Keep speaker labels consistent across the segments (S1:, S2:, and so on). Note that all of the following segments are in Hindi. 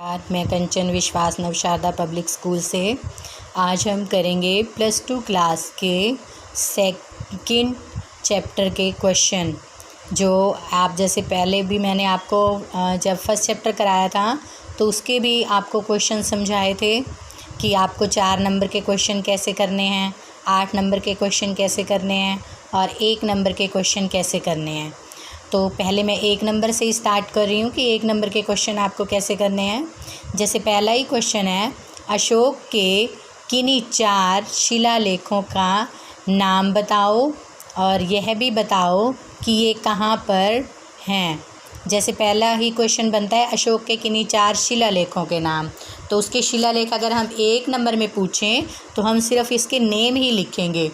S1: मैं कंचन विश्वास नवशारदा पब्लिक स्कूल से। आज हम करेंगे +2 क्लास के सेकंड चैप्टर के क्वेश्चन, जो आप जैसे पहले भी मैंने आपको जब फर्स्ट चैप्टर कराया था तो उसके भी आपको क्वेश्चन समझाए थे कि आपको 4 नंबर के क्वेश्चन कैसे करने हैं, 8 नंबर के क्वेश्चन कैसे करने हैं और 1 नंबर के क्वेश्चन कैसे करने हैं। तो पहले मैं 1 नंबर से ही स्टार्ट कर रही हूँ कि 1 नंबर के क्वेश्चन आपको कैसे करने हैं। जैसे पहला ही क्वेश्चन है, अशोक के किन्हीं 4 शिलालेखों का नाम बताओ और यह भी बताओ कि ये कहाँ पर हैं। जैसे पहला ही क्वेश्चन बनता है अशोक के किन्हीं 4 शिलालेखों के नाम। तो उसके शिलालेख अगर हम 1 नंबर में पूछें तो हम सिर्फ इसके नेम ही लिखेंगे।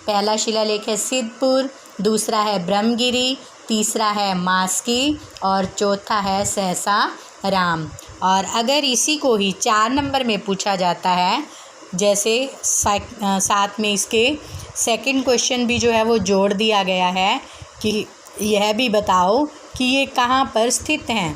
S1: पहला शिलालेख है सिद्धपुर, दूसरा है ब्रह्मगिरी, तीसरा है मास्की और चौथा है सहसा राम। और अगर इसी को ही 4 नंबर में पूछा जाता है, जैसे साथ में इसके सेकंड क्वेश्चन भी जो है वो जोड़ दिया गया है कि यह भी बताओ कि ये कहाँ पर स्थित हैं।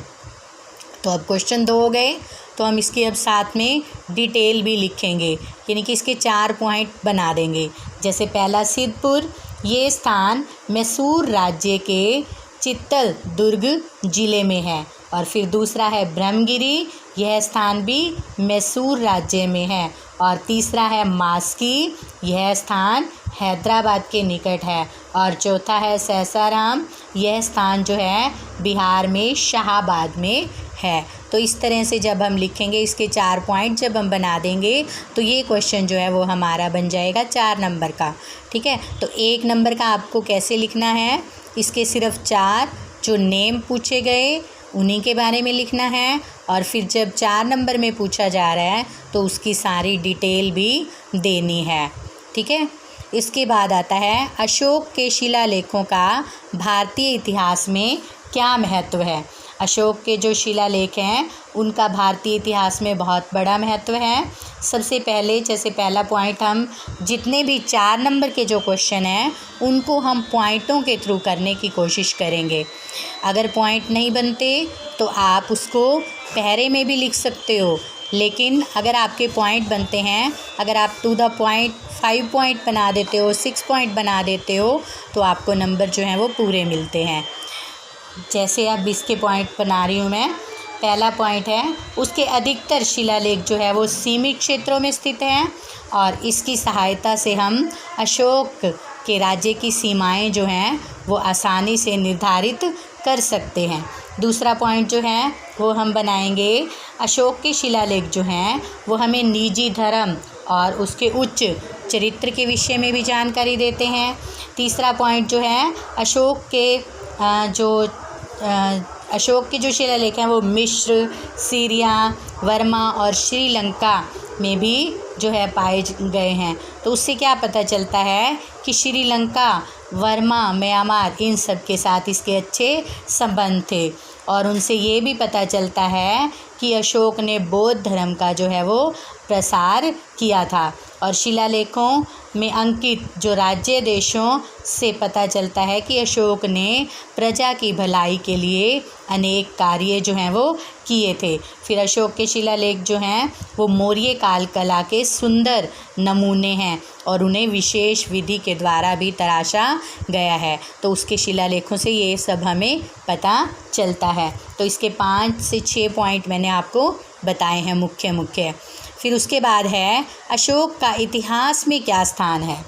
S1: तो अब क्वेश्चन 2 हो गए, तो हम इसके अब साथ में डिटेल भी लिखेंगे, यानी कि इसके 4 पॉइंट बना देंगे। जैसे पहला सिद्धपुर, ये स्थान मैसूर राज्य के चित्तल दुर्ग ज़िले में है। और फिर दूसरा है ब्रह्मगिरी, यह स्थान भी मैसूर राज्य में है। और तीसरा है मास्की, यह स्थान हैदराबाद के निकट है। और चौथा है सहसाराम, यह स्थान जो है बिहार में शाहाबाद में है। तो इस तरह से जब हम लिखेंगे, इसके 4 पॉइंट जब हम बना देंगे तो ये क्वेश्चन जो है वो हमारा बन जाएगा 4 नंबर का। ठीक है, तो 1 नंबर का आपको कैसे लिखना है, इसके सिर्फ 4 जो नेम पूछे गए उन्हीं के बारे में लिखना है। और फिर जब 4 नंबर में पूछा जा रहा है तो उसकी सारी डिटेल भी देनी है। ठीक है, इसके बाद आता है अशोक के शिलालेखों का भारतीय इतिहास में क्या महत्व है। अशोक के जो शिलालेख हैं उनका भारतीय इतिहास में बहुत बड़ा महत्व है। सबसे पहले जैसे पहला पॉइंट, हम जितने भी 4 नंबर के जो क्वेश्चन हैं उनको हम पॉइंटों के थ्रू करने की कोशिश करेंगे। अगर पॉइंट नहीं बनते तो आप उसको पैरे में भी लिख सकते हो, लेकिन अगर आपके पॉइंट बनते हैं, अगर आप टू द पॉइंट 5 पॉइंट बना देते हो, 6 पॉइंट बना देते हो, तो आपको नंबर जो हैं वो पूरे मिलते हैं। जैसे अब इसके पॉइंट बना रही हूँ मैं। पहला पॉइंट है, उसके अधिकतर शिलालेख जो है वो सीमित क्षेत्रों में स्थित हैं और इसकी सहायता से हम अशोक के राज्य की सीमाएं जो हैं वो आसानी से निर्धारित कर सकते हैं। दूसरा पॉइंट जो है वो हम बनाएंगे, अशोक के शिलालेख जो हैं वो हमें निजी धर्म और उसके उच्च चरित्र के विषय में भी जानकारी देते हैं। तीसरा पॉइंट जो है, अशोक के जो शिलालेख हैं वो मिस्र, सीरिया, वर्मा और श्रीलंका में भी जो है पाए गए हैं। तो उससे क्या पता चलता है कि श्रीलंका, वर्मा, म्यांमार, इन सब के साथ इसके अच्छे संबंध थे। और उनसे ये भी पता चलता है कि अशोक ने बौद्ध धर्म का जो है वो प्रसार किया था। और शिलालेखों में अंकित जो राज्य देशों से पता चलता है कि अशोक ने प्रजा की भलाई के लिए अनेक कार्य जो हैं वो किए थे। फिर अशोक के शिलालेख जो हैं वो मौर्य काल कला के सुंदर नमूने हैं और उन्हें विशेष विधि के द्वारा भी तराशा गया है। तो उसके शिलालेखों से ये सब हमें पता चलता है। तो इसके 5 से 6 पॉइंट मैंने आपको बताए हैं मुख्य। फिर उसके बाद है अशोक का इतिहास में क्या स्थान है।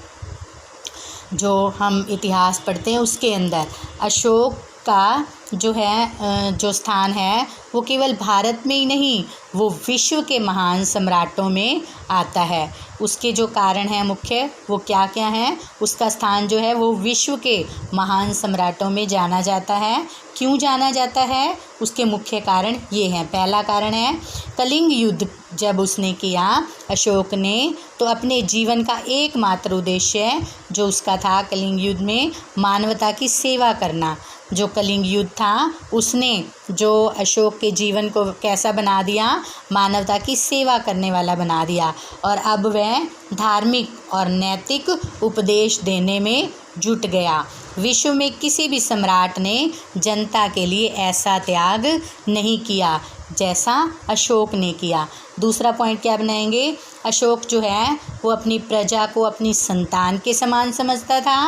S1: जो हम इतिहास पढ़ते हैं उसके अंदर अशोक का जो है जो स्थान है वो केवल भारत में ही नहीं, वो विश्व के महान सम्राटों में आता है। उसके जो कारण हैं मुख्य वो क्या क्या हैं, उसका स्थान जो है वो विश्व के महान सम्राटों में जाना जाता है। क्यों जाना जाता है, उसके मुख्य कारण ये हैं। पहला कारण है, कलिंग युद्ध जब उसने किया अशोक ने, तो अपने जीवन का एकमात्र उद्देश्य जो उसका था कलिंग युद्ध में मानवता की सेवा करना। जो कलिंग युद्ध था उसने जो अशोक के जीवन को कैसा बना दिया, मानवता की सेवा करने वाला बना दिया। और अब वह धार्मिक और नैतिक उपदेश देने में जुट गया। विश्व में किसी भी सम्राट ने जनता के लिए ऐसा त्याग नहीं किया जैसा अशोक ने किया। दूसरा पॉइंट क्या बनाएंगे, अशोक जो है वो अपनी प्रजा को अपनी संतान के समान समझता था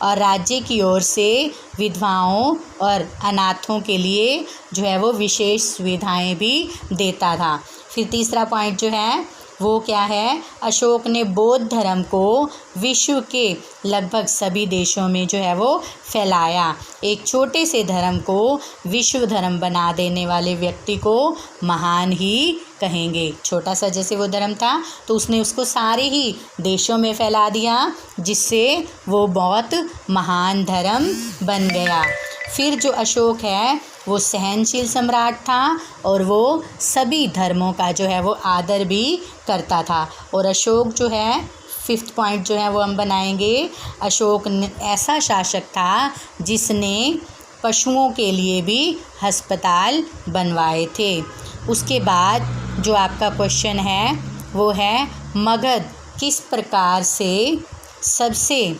S1: और राज्य की ओर से विधवाओं और अनाथों के लिए जो है वो विशेष सुविधाएं भी देता था। फिर तीसरा पॉइंट जो है वो क्या है, अशोक ने बौद्ध धर्म को विश्व के लगभग सभी देशों में जो है वो फैलाया। एक छोटे से धर्म को विश्व धर्म बना देने वाले व्यक्ति को महान ही कहेंगे। छोटा सा जैसे वो धर्म था तो उसने उसको सारे ही देशों में फैला दिया, जिससे वो बहुत महान धर्म बन गया। फिर जो अशोक है वो सहनशील सम्राट था और वो सभी धर्मों का जो है वो आदर भी करता था। और अशोक जो है, फिफ्थ पॉइंट जो है वो हम बनाएंगे, अशोक ऐसा शासक था जिसने पशुओं के लिए भी अस्पताल बनवाए थे। उसके बाद जो आपका क्वेश्चन है वो है, मगध किस प्रकार से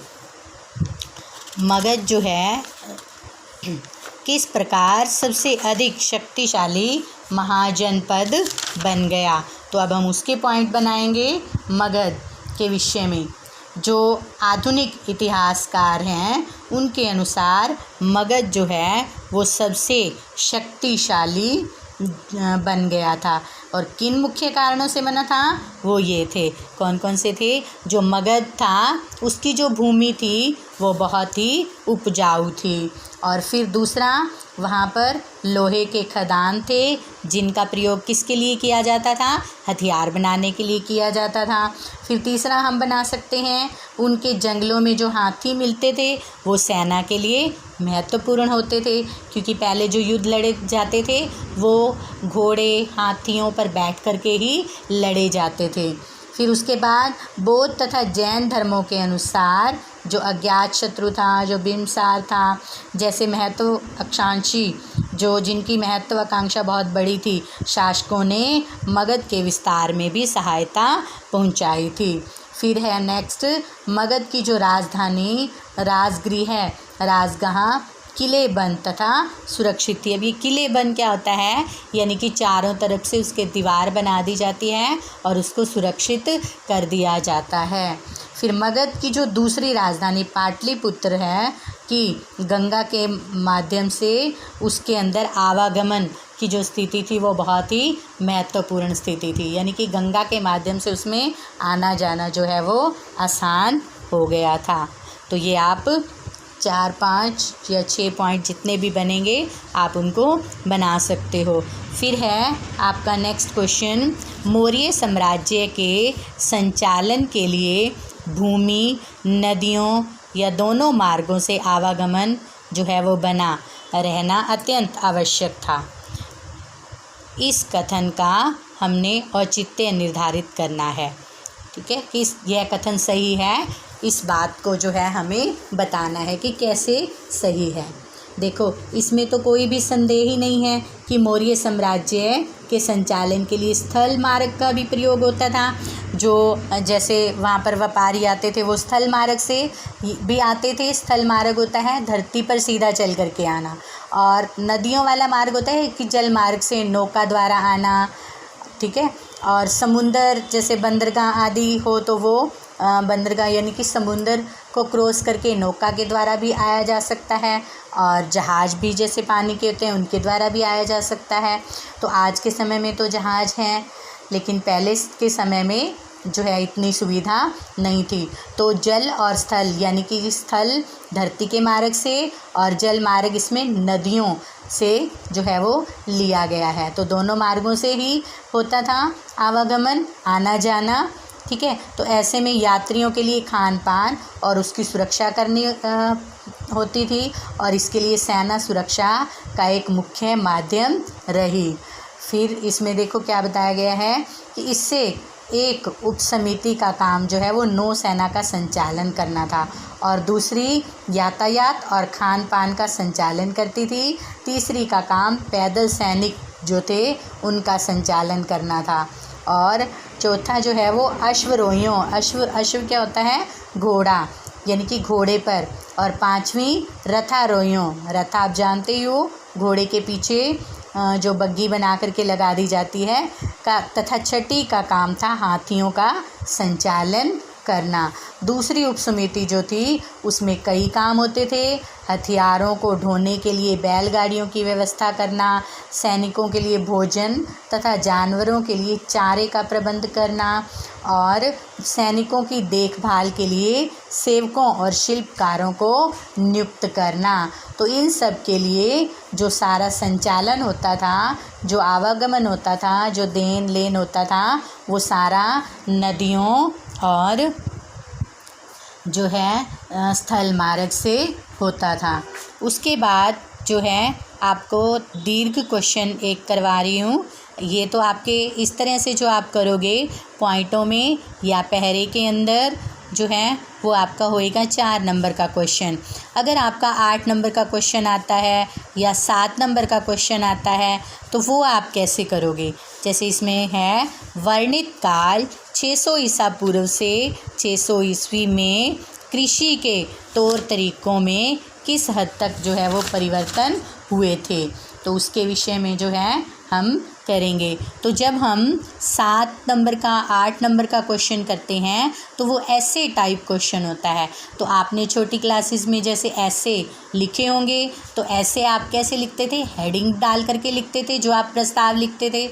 S1: मगध जो है किस प्रकार सबसे अधिक शक्तिशाली महाजनपद बन गया। तो अब हम उसके पॉइंट बनाएंगे मगध के विषय में। जो आधुनिक इतिहासकार हैं उनके अनुसार मगध जो है वो सबसे शक्तिशाली बन गया था। और किन मुख्य कारणों से बना था वो ये थे, कौन कौन से थे, जो मगध था उसकी जो भूमि थी वो बहुत ही उपजाऊ थी। और फिर दूसरा, वहाँ पर लोहे के खदान थे जिनका प्रयोग किसके लिए किया जाता था, हथियार बनाने के लिए किया जाता था। फिर तीसरा हम बना सकते हैं, उनके जंगलों में जो हाथी मिलते थे वो सेना के लिए महत्वपूर्ण होते थे, क्योंकि पहले जो युद्ध लड़े जाते थे वो घोड़े हाथियों पर बैठ कर के ही लड़े जाते थे। फिर उसके बाद बौद्ध तथा जैन धर्मों के अनुसार जो अज्ञात शत्रु था, जो बिम्बसार था, जैसे महत्वाकांक्षी जिनकी महत्वाकांक्षा बहुत बड़ी थी, शासकों ने मगध के विस्तार में भी सहायता पहुंचाई थी। फिर है नेक्स्ट, मगध की जो राजधानी राजगृह है, राजगाह किलेबंद तथा सुरक्षित थी। अब ये किलेबंद क्या होता है, यानी कि चारों तरफ से उसके दीवार बना दी जाती है और उसको सुरक्षित कर दिया जाता है। फिर मगध की जो दूसरी राजधानी पाटलिपुत्र है कि गंगा के माध्यम से उसके अंदर आवागमन की जो स्थिति थी वो बहुत ही महत्वपूर्ण स्थिति थी, यानी कि गंगा के माध्यम से उसमें आना जाना जो है वो आसान हो गया था। तो ये आप 4, 5 या 6 पॉइंट जितने भी बनेंगे आप उनको बना सकते हो। फिर है आपका नेक्स्ट क्वेश्चन, मौर्य साम्राज्य के संचालन के लिए भूमि, नदियों या दोनों मार्गों से आवागमन जो है वो बना रहना अत्यंत आवश्यक था। इस कथन का हमने औचित्य निर्धारित करना है, ठीक है, कि यह कथन सही है, इस बात को जो है हमें बताना है कि कैसे सही है। देखो, इसमें तो कोई भी संदेह ही नहीं है कि मौर्य साम्राज्य के संचालन के लिए स्थल मार्ग का भी प्रयोग होता था। जो जैसे वहाँ पर व्यापारी आते थे वो स्थल मार्ग से भी आते थे। स्थल मार्ग होता है धरती पर सीधा चल करके आना, और नदियों वाला मार्ग होता है कि जल मार्ग से नौका द्वारा आना, ठीक है। और समुंदर जैसे बंदरगाह आदि हो तो वो बंदरगाह यानी कि समुंदर को क्रॉस करके नौका के द्वारा भी आया जा सकता है, और जहाज़ भी जैसे पानी के होते हैं उनके द्वारा भी आया जा सकता है। तो आज के समय में तो जहाज़ हैं, लेकिन पहले के समय में जो है इतनी सुविधा नहीं थी। तो जल और स्थल यानी कि स्थल धरती के मार्ग से और जल मार्ग इसमें नदियों से जो है वो लिया गया है। तो दोनों मार्गों से ही होता था आवागमन, आना जाना, ठीक है। तो ऐसे में यात्रियों के लिए खान पान और उसकी सुरक्षा करनी होती थी, और इसके लिए सेना सुरक्षा का एक मुख्य माध्यम रही। फिर इसमें देखो क्या बताया गया है कि इससे एक उप समिति का काम जो है वो नौसेना का संचालन करना था, और दूसरी यातायात और खान पान का संचालन करती थी। तीसरी का काम पैदल सैनिक जो थे उनका संचालन करना था, और चौथा जो है वो अश्वरोहियों, अश्व क्या होता है, घोड़ा, यानी कि घोड़े पर, और पांचवी रथारोहियों, रथ आप जानते ही हो, घोड़े के पीछे जो बग्गी बना करके लगा दी जाती है का, तथा छठी का काम था हाथियों का संचालन करना। दूसरी उपसमिति जो थी उसमें कई काम होते थे। हथियारों को ढोने के लिए बैलगाड़ियों की व्यवस्था करना, सैनिकों के लिए भोजन तथा जानवरों के लिए चारे का प्रबंध करना और सैनिकों की देखभाल के लिए सेवकों और शिल्पकारों को नियुक्त करना। तो इन सब के लिए जो सारा संचालन होता था, जो आवागमन होता था, जो देन लेन होता था, वो सारा नदियों और जो है स्थल मार्ग से होता था। उसके बाद जो है आपको दीर्घ क्वेश्चन एक करवा रही हूँ। ये तो आपके इस तरह से जो आप करोगे पॉइंटों में या पहरे के अंदर जो है वो आपका होएगा 4 नंबर का क्वेश्चन। अगर आपका 8 नंबर का क्वेश्चन आता है या 7 नंबर का क्वेश्चन आता है तो वो आप कैसे करोगे। जैसे इसमें है वर्णित काल 600 ईसा पूर्व से 600 ईस्वी में कृषि के तौर तरीक़ों में किस हद तक जो है वो परिवर्तन हुए थे, तो उसके विषय में जो है हम करेंगे। तो जब हम 7 नंबर का 8 नंबर का क्वेश्चन करते हैं तो वो ऐसे टाइप क्वेश्चन होता है। तो आपने छोटी क्लासेस में जैसे ऐसे लिखे होंगे, तो ऐसे आप कैसे लिखते थे, हेडिंग डाल करके लिखते थे। जो आप प्रस्ताव लिखते थे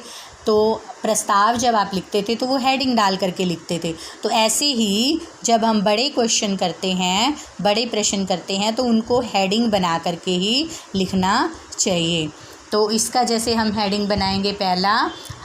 S1: तो प्रस्ताव जब आप लिखते थे तो वो हेडिंग डाल करके लिखते थे। तो ऐसे ही जब हम बड़े क्वेश्चन करते हैं, बड़े प्रश्न करते हैं, तो उनको हेडिंग बना करके ही लिखना चाहिए। तो इसका जैसे हम हेडिंग बनाएंगे, पहला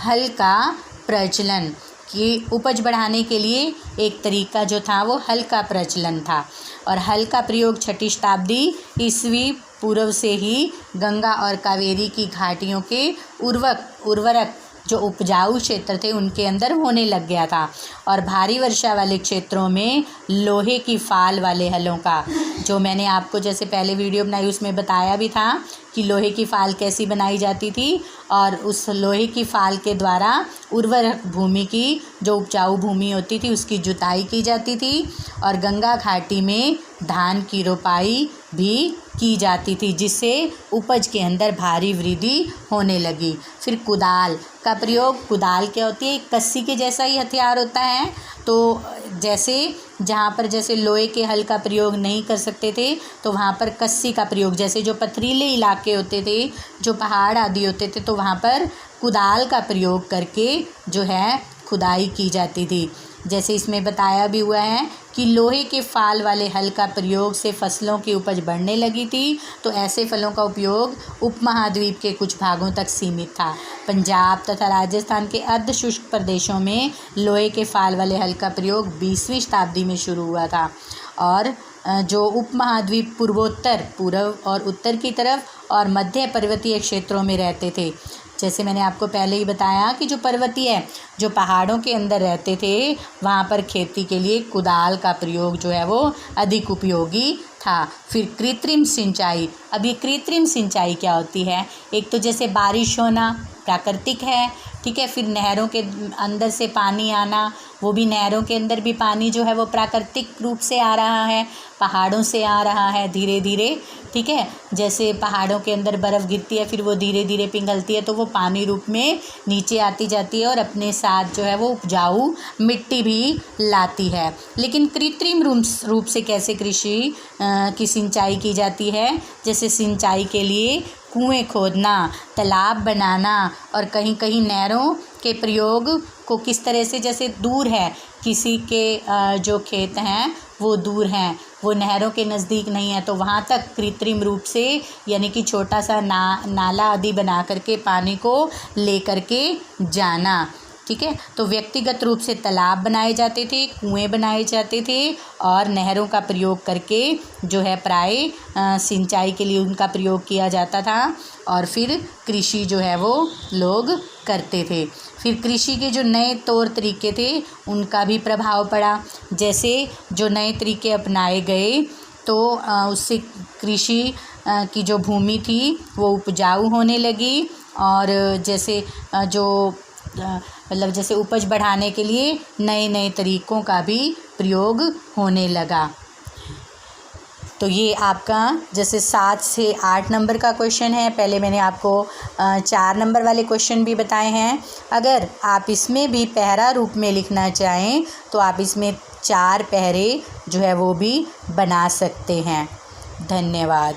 S1: हल का प्रचलन, कि उपज बढ़ाने के लिए एक तरीका जो था वो हल का प्रचलन था। और हल का प्रयोग 6ठी शताब्दी ईस्वी पूर्व से ही गंगा और कावेरी की घाटियों के उर्वरक जो उपजाऊ क्षेत्र थे उनके अंदर होने लग गया था। और भारी वर्षा वाले क्षेत्रों में लोहे की फाल वाले हलों का, जो मैंने आपको जैसे पहले वीडियो बनाई उसमें बताया भी था कि लोहे की फाल कैसी बनाई जाती थी, और उस लोहे की फाल के द्वारा उर्वरक भूमि की, जो उपजाऊ भूमि होती थी, उसकी जुताई की जाती थी। और गंगा घाटी में धान की रोपाई भी की जाती थी, जिससे उपज के अंदर भारी वृद्धि होने लगी। फिर कुदाल का प्रयोग, कुदाल क्या होती है, कस्सी के जैसा ही हथियार होता है। तो जैसे जहाँ पर जैसे लोहे के हल का प्रयोग नहीं कर सकते थे तो वहाँ पर कस्सी का प्रयोग, जैसे जो पथरीले इलाके होते थे, जो पहाड़ आदि होते थे, तो वहाँ पर कुदाल का प्रयोग करके जो है खुदाई की जाती थी। जैसे इसमें बताया भी हुआ है कि लोहे के फाल वाले हल का प्रयोग से फसलों की उपज बढ़ने लगी थी। तो ऐसे फलों का उपयोग उपमहाद्वीप के कुछ भागों तक सीमित था। पंजाब तथा राजस्थान के अर्धशुष्क प्रदेशों में लोहे के फाल वाले हल का प्रयोग 20वीं शताब्दी में शुरू हुआ था। और जो उपमहाद्वीप पूर्व और उत्तर की तरफ और मध्य पर्वतीय क्षेत्रों में रहते थे। जैसे मैंने आपको पहले ही बताया कि जो पर्वतीय, जो पहाड़ों के अंदर रहते थे, वहाँ पर खेती के लिए कुदाल का प्रयोग जो है वो अधिक उपयोगी था। फिर कृत्रिम सिंचाई। अब ये कृत्रिम सिंचाई क्या होती है, एक तो जैसे बारिश होना प्राकृतिक है, ठीक है। फिर नहरों के अंदर से पानी आना, वो भी नहरों के अंदर भी पानी जो है वो प्राकृतिक रूप से आ रहा है, पहाड़ों से आ रहा है धीरे धीरे, ठीक है। जैसे पहाड़ों के अंदर बर्फ़ गिरती है, फिर वो धीरे धीरे पिघलती है, तो वो पानी रूप में नीचे आती जाती है और अपने साथ जो है वो उपजाऊ मिट्टी भी लाती है। लेकिन कृत्रिम रूप से कैसे कृषि की सिंचाई की जाती है, जैसे सिंचाई के लिए कुएं खोदना, तालाब बनाना और कहीं कहीं नहरों के प्रयोग को किस तरह से, जैसे दूर है किसी के जो खेत हैं वो दूर हैं, वो नहरों के नज़दीक नहीं है, तो वहाँ तक कृत्रिम रूप से यानी कि छोटा सा नाला आदि बना करके पानी को ले करके जाना, ठीक है। तो व्यक्तिगत रूप से तालाब बनाए जाते थे, कुएं बनाए जाते थे और नहरों का प्रयोग करके जो है प्राय सिंचाई के लिए उनका प्रयोग किया जाता था। और फिर कृषि जो है वो लोग करते थे। फिर कृषि के जो नए तौर तरीके थे उनका भी प्रभाव पड़ा। जैसे जो नए तरीके अपनाए गए तो उससे कृषि की जो भूमि थी वो उपजाऊ होने लगी, और जैसे जो मतलब जैसे उपज बढ़ाने के लिए नए नए तरीक़ों का भी प्रयोग होने लगा। तो ये आपका जैसे 7 से 8 नंबर का क्वेश्चन है। पहले मैंने आपको 4 नंबर वाले क्वेश्चन भी बताए हैं। अगर आप इसमें भी पैरा रूप में लिखना चाहें तो आप इसमें 4 पैरे जो है वो भी बना सकते हैं। धन्यवाद।